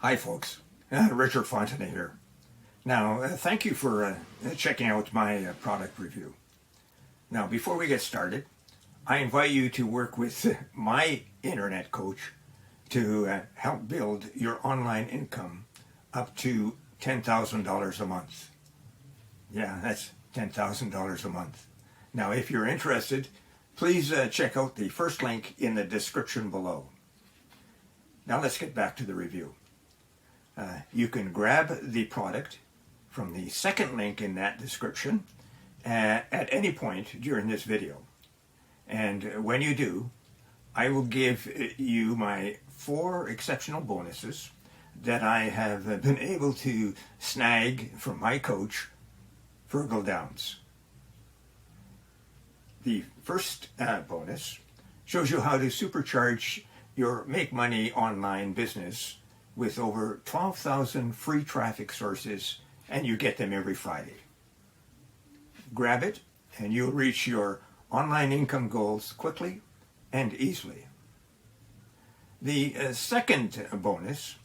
Hi folks, Richard Fontenay here. Now, thank you for checking out my product review. Now, before we get started, I invite you to work with my internet coach to help build your online income up to $10,000 a month. Yeah, that's $10,000 a month. Now, if you're interested, please check out the first link in the description below. Now, let's get back to the review. You can grab the product from the second link in that description at any point during this video. And when you do, I will give you my 4 exceptional bonuses that I have been able to snag from my coach, Virgil Downs. The first bonus shows you how to supercharge your Make Money Online business with over 12,000 free traffic sources, and you get them every Friday. Grab it and you'll reach your online income goals quickly and easily. The second bonus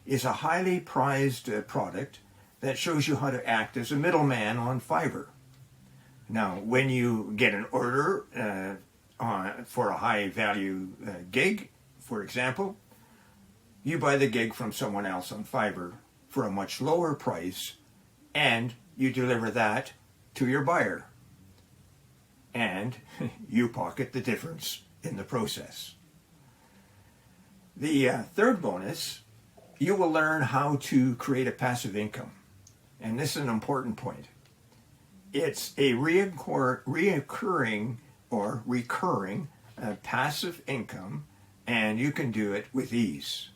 is a highly prized product that shows you how to act as a middleman on Fiverr. Now, when you get an order for a high value gig, for example, you buy the gig from someone else on Fiverr for a much lower price, and you deliver that to your buyer. And you pocket the difference in the process. The third bonus, you will learn how to create a passive income. And this is an important point. It's a reoccurring or recurring passive income, and you can do it with ease.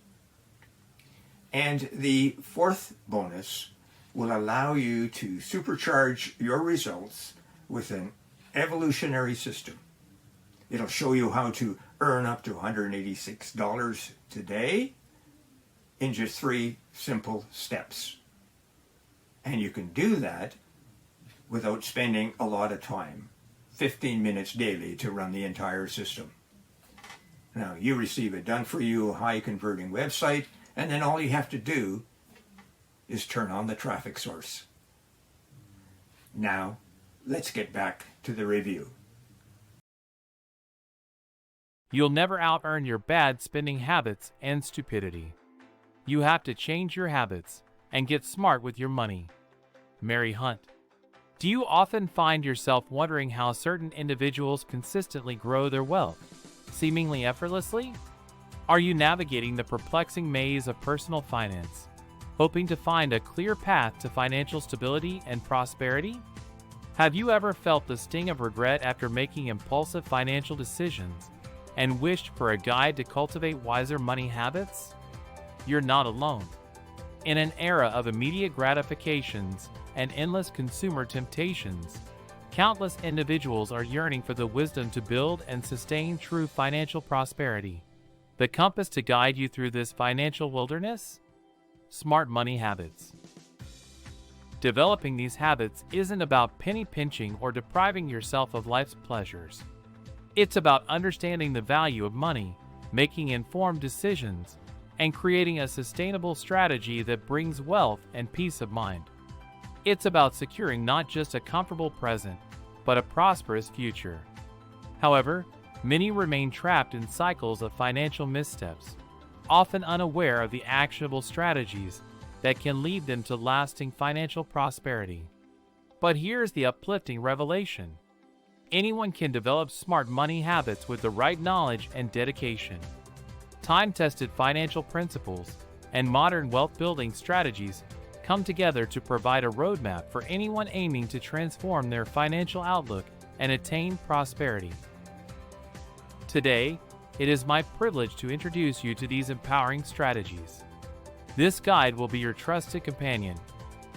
And the fourth bonus will allow you to supercharge your results with an evolutionary system. It'll show you how to earn up to $186 today in just 3 simple steps. And you can do that without spending a lot of time, 15 minutes daily to run the entire system. Now, you receive a done-for-you, high-converting website, and then all you have to do is turn on the traffic source. Now, let's get back to the review. You'll never out-earn your bad spending habits and stupidity. You have to change your habits and get smart with your money. Mary Hunt. Do you often find yourself wondering how certain individuals consistently grow their wealth, seemingly effortlessly? Are you navigating the perplexing maze of personal finance, hoping to find a clear path to financial stability and prosperity? Have you ever felt the sting of regret after making impulsive financial decisions and wished for a guide to cultivate wiser money habits? You're not alone. In an era of immediate gratifications and endless consumer temptations, countless individuals are yearning for the wisdom to build and sustain true financial prosperity. The compass to guide you through this financial wilderness? Smart money habits. Developing these habits isn't about penny pinching or depriving yourself of life's pleasures. It's about understanding the value of money, making informed decisions, and creating a sustainable strategy that brings wealth and peace of mind. It's about securing not just a comfortable present, but a prosperous future. However, many remain trapped in cycles of financial missteps, often unaware of the actionable strategies that can lead them to lasting financial prosperity. But here's the uplifting revelation. Anyone can develop smart money habits with the right knowledge and dedication. Time-tested financial principles and modern wealth-building strategies come together to provide a roadmap for anyone aiming to transform their financial outlook and attain prosperity. Today, it is my privilege to introduce you to these empowering strategies. This guide will be your trusted companion,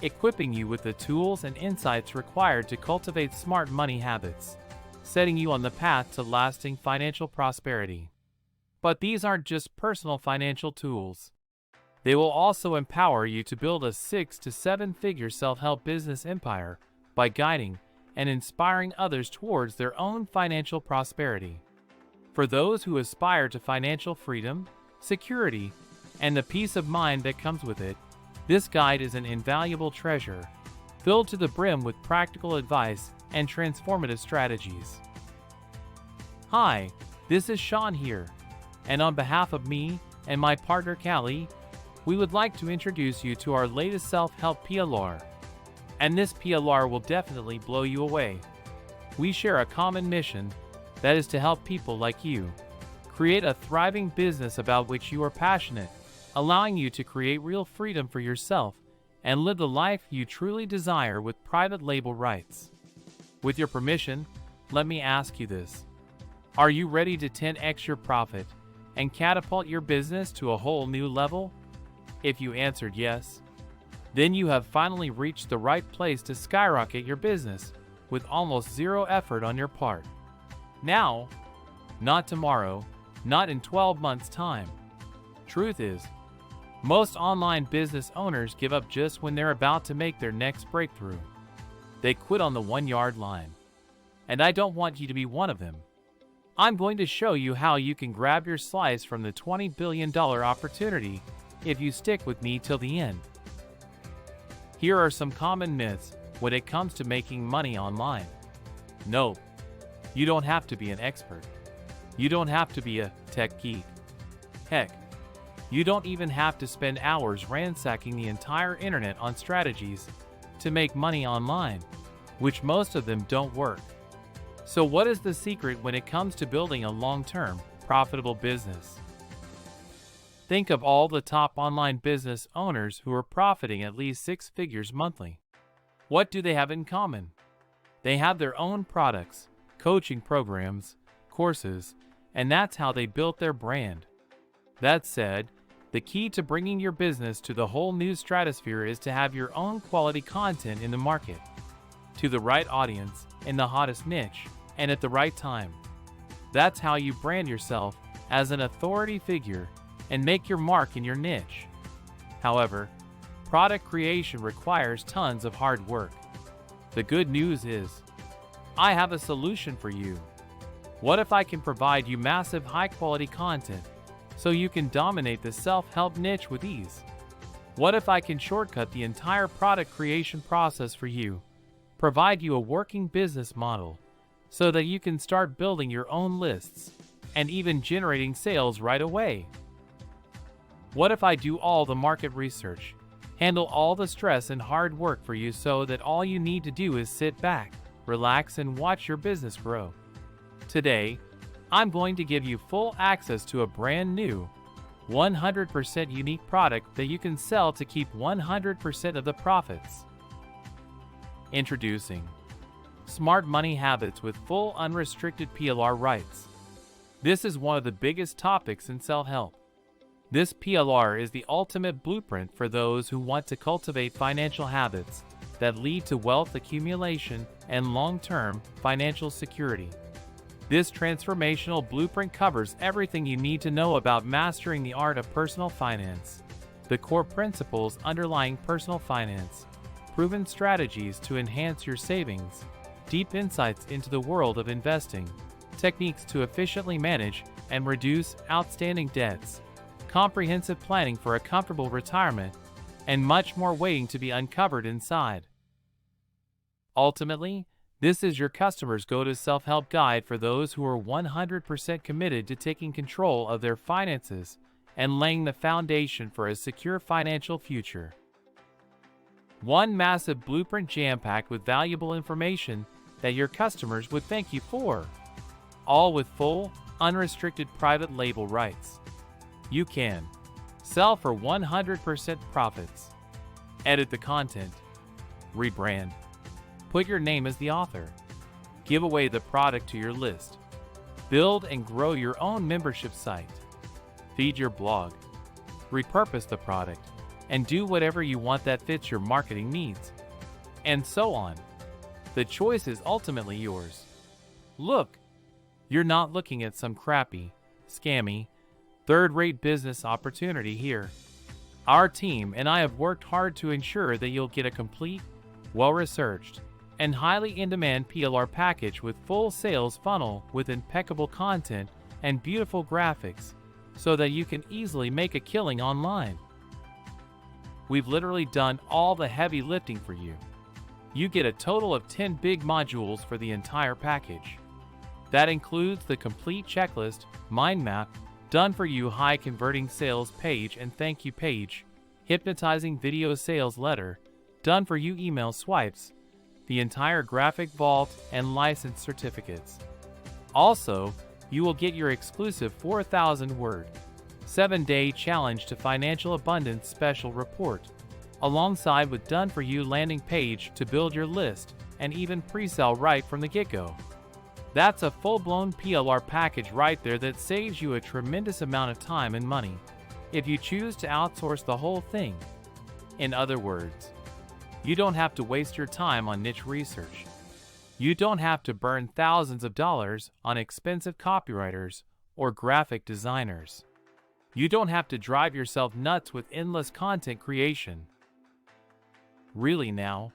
equipping you with the tools and insights required to cultivate smart money habits, setting you on the path to lasting financial prosperity. But these aren't just personal financial tools. They will also empower you to build a 6- to 7-figure self-help business empire by guiding and inspiring others towards their own financial prosperity. For those who aspire to financial freedom, security, and the peace of mind that comes with it, this guide is an invaluable treasure, filled to the brim with practical advice and transformative strategies. Hi, this is Sean here, and on behalf of me and my partner Callie, we would like to introduce you to our latest self-help PLR. And this PLR will definitely blow you away. We share a common mission, that is to help people like you create a thriving business about which you are passionate, allowing you to create real freedom for yourself and live the life you truly desire with private label rights. With your permission, let me ask you this. Are you ready to 10x your profit and catapult your business to a whole new level? If you answered yes, then you have finally reached the right place to skyrocket your business with almost zero effort on your part. Now, not tomorrow, not in 12 months' time. Truth is, most online business owners give up just when they're about to make their next breakthrough. They quit on the 1-yard line. And I don't want you to be one of them. I'm going to show you how you can grab your slice from the $20 billion opportunity if you stick with me till the end. Here are some common myths when it comes to making money online. No, you don't have to be an expert. You don't have to be a tech geek. Heck, you don't even have to spend hours ransacking the entire internet on strategies to make money online, which most of them don't work. So what is the secret when it comes to building a long-term, profitable business? Think of all the top online business owners who are profiting at least 6 figures monthly. What do they have in common? They have their own products, coaching programs, courses, and that's how they built their brand. That said, the key to bringing your business to the whole new stratosphere is to have your own quality content in the market, to the right audience, in the hottest niche, and at the right time. That's how you brand yourself as an authority figure and make your mark in your niche. However, product creation requires tons of hard work. The good news is, I have a solution for you. What if I can provide you massive high-quality content so you can dominate the self-help niche with ease? What if I can shortcut the entire product creation process for you, provide you a working business model so that you can start building your own lists and even generating sales right away? What if I do all the market research, handle all the stress and hard work for you so that all you need to do is sit back, relax, and watch your business grow? Today, I'm going to give you full access to a brand new, 100% unique product that you can sell to keep 100% of the profits. Introducing Smart Money Habits with full unrestricted PLR rights. This is one of the biggest topics in self-help. This PLR is the ultimate blueprint for those who want to cultivate financial habits that lead to wealth accumulation and long-term financial security. This transformational blueprint covers everything you need to know about mastering the art of personal finance, the core principles underlying personal finance, proven strategies to enhance your savings, deep insights into the world of investing, techniques to efficiently manage and reduce outstanding debts, comprehensive planning for a comfortable retirement, and much more waiting to be uncovered inside. Ultimately, this is your customer's go-to self-help guide for those who are 100% committed to taking control of their finances and laying the foundation for a secure financial future. One massive blueprint jam-packed with valuable information that your customers would thank you for, all with full, unrestricted private label rights. You can sell for 100% profits, edit the content, rebrand, put your name as the author, give away the product to your list, build and grow your own membership site, feed your blog, repurpose the product, and do whatever you want that fits your marketing needs, and so on. The choice is ultimately yours. Look, you're not looking at some crappy, scammy, third-rate business opportunity here. Our team and I have worked hard to ensure that you'll get a complete, well-researched, and highly in-demand PLR package with full sales funnel with impeccable content and beautiful graphics so that you can easily make a killing online. We've literally done all the heavy lifting for you. You get a total of 10 big modules for the entire package. That includes the complete checklist, mind map, done for you high converting sales page and thank you page, hypnotizing video sales letter, done for you email swipes, the entire graphic vault and license certificates. Also, you will get your exclusive 4,000 word, 7-day challenge to financial abundance special report, alongside with done for you landing page to build your list and even pre-sale right from the get-go. That's a full-blown PLR package right there that saves you a tremendous amount of time and money if you choose to outsource the whole thing. In other words, you don't have to waste your time on niche research. You don't have to burn thousands of dollars on expensive copywriters or graphic designers. You don't have to drive yourself nuts with endless content creation. Really now,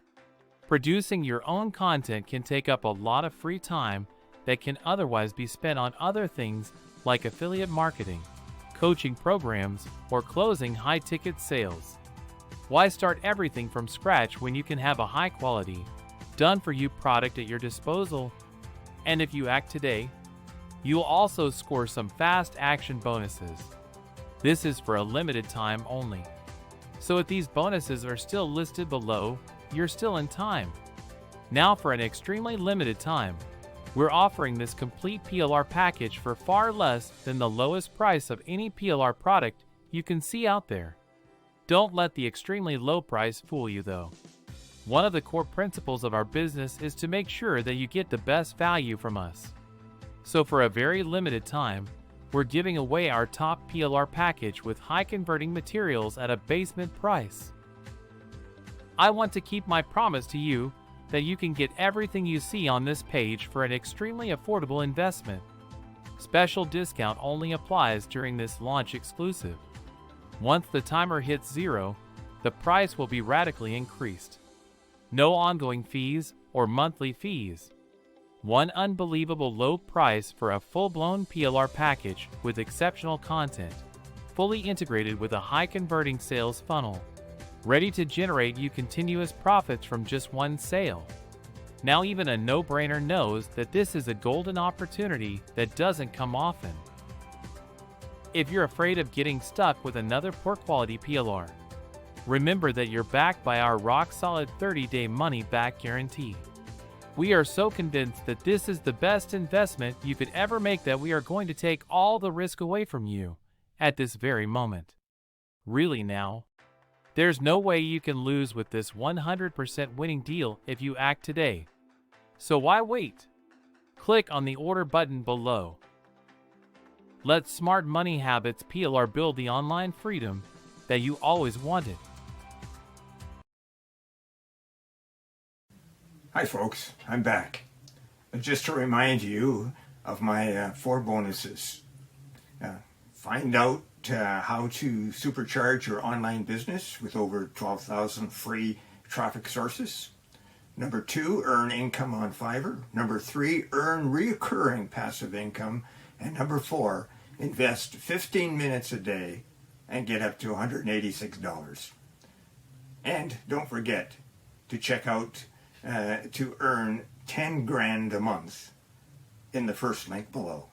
producing your own content can take up a lot of free time that can otherwise be spent on other things like affiliate marketing, coaching programs, or closing high-ticket sales. Why start everything from scratch when you can have a high-quality, done-for-you product at your disposal? And if you act today, you'll also score some fast action bonuses. This is for a limited time only. So if these bonuses are still listed below, you're still in time. Now for an extremely limited time, we're offering this complete PLR package for far less than the lowest price of any PLR product you can see out there. Don't let the extremely low price fool you though. One of the core principles of our business is to make sure that you get the best value from us. So for a very limited time, we're giving away our top PLR package with high converting materials at a basement price. I want to keep my promise to you that you can get everything you see on this page for an extremely affordable investment. Special discount only applies during this launch exclusive. Once the timer hits 0, the price will be radically increased. No ongoing fees or monthly fees. One unbelievable low price for a full-blown PLR package with exceptional content, fully integrated with a high-converting sales funnel, ready to generate you continuous profits from just one sale. Now even a no-brainer knows that this is a golden opportunity that doesn't come often. If you're afraid of getting stuck with another poor-quality PLR, remember that you're backed by our rock-solid 30-day money-back guarantee. We are so convinced that this is the best investment you could ever make that we are going to take all the risk away from you at this very moment. Really now, there's no way you can lose with this 100% winning deal if you act today. So why wait? Click on the order button below. Let Smart Money Habits PLR build the online freedom that you always wanted. Hi folks, I'm back. Just to remind you of my 4 bonuses. Find out how to supercharge your online business with over 12,000 free traffic sources. Number 2, earn income on Fiverr. Number 3, earn recurring passive income. And number 4, invest 15 minutes a day and get up to $186. And don't forget to check out to earn 10 grand a month in the first link below.